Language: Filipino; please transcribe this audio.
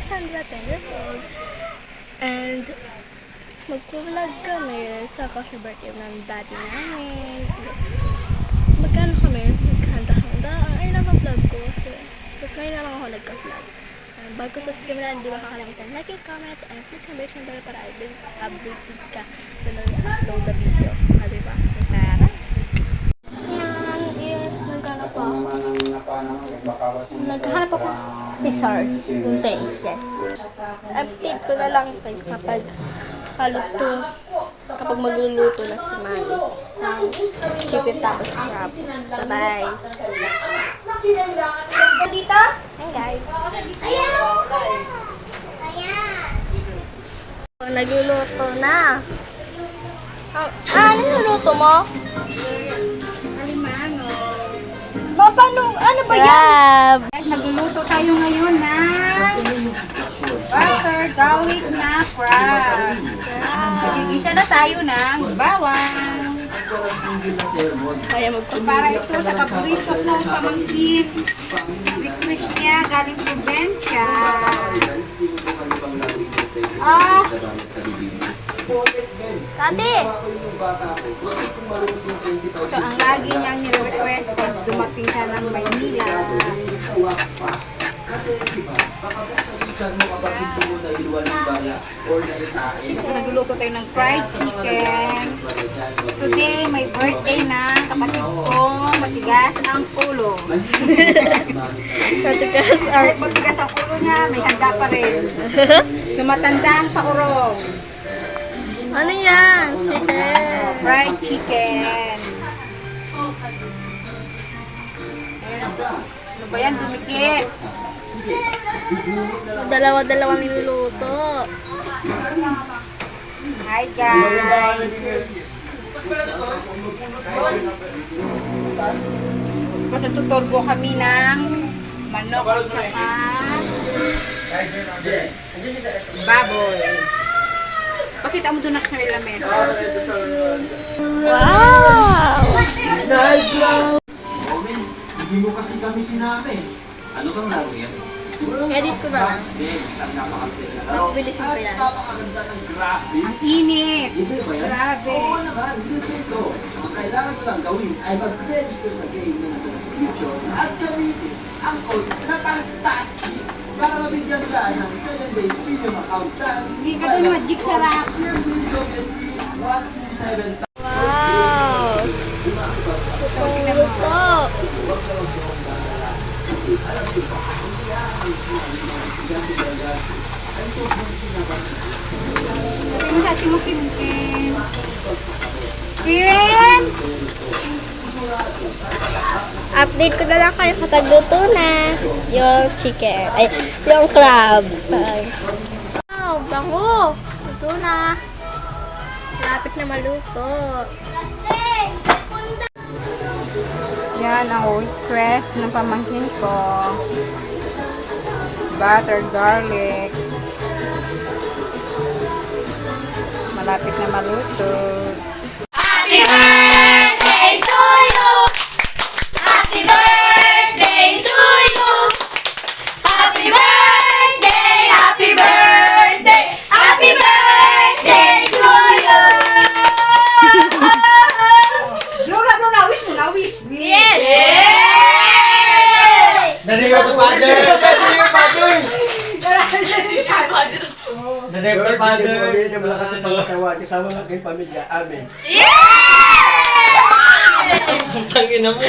Sandra, 10 years old. And magpo-vlog kami sa birthday ng daddy namin. Magkano kami? Maghanda-handa. Ay, naka-vlog ko. Tapos ngayon na lang ako nagka-vlog. Bago ito sisimulan, hindi mo kakalimutan like and comment and click the notification bell para updated ka sa nag-upload na video. Diba? Tara! Yes, naghanap ako scissors. Hindi, yes. Update ko na lang kayo kapag magluluto na si Mami ng chicken tapos crab. Bye-bye! Dito? Hi guys! Ayan! Nagluluto na. Ano niluluto mo? Alimano. Ano ba yan? Nagluluto tayo ngayon na butter garlic na crab. Gigisa na tayo ng bawang. Kaya Para ito sa paborito kong pamangkin. Request niya galing probinsya. Tati! Ito ang lagi niyang ni-request pag dumating siya ng Maynila. Nagluluto tayo ng fried chicken. Today, may birthday na kapatid ko. Matigas ang ulo. Matigas ang ulo niya, may handa pa rin. Tumatanda ang paurong. Ano yan? Chicken. Fried chicken. Ano ba yan? Dumikit. Dalawa-dalawang niluluto. Hi guys. Matututurbo kami ng manok at saka baboy. Pakita mo doon na sa ilamin. Wow! Hindi mo kasi kami sinabi. Ano bang laro yan? Edit ko ba? Bilisin ko yan. Ang init. Hindi ba yan? Grabe. Oo naman, dito. Ang kailangan ko lang gawin ay mag-register sa game na nasa subscription at gamitin ang code na Fantastic para mabigyan ka ng 7 days premium account sa Hindi ka doon magic sarap. 127. Wow! Luto! Sabi mo sa atin mo, Kim. Kim! Update ko na lang kayo kapag luto na yung chicken. Ay, yung crab. Wow, bango! Luto na. Lapit na maluto. Yan ang request ng pamangkin ko. Butter garlic. Malapit na maluto. Happy birthday to you! Happy birthday to you! Happy birthday! Happy birthday! Happy birthday to you! Lola, wish mo na, wish. Yes! Dali mo ito, Father! Dali mo, Father! Dali mo ito, Father! Pamilya mo lang kasi pangatawa, kasama lang kayong pamilya. Amen. Tangina mo!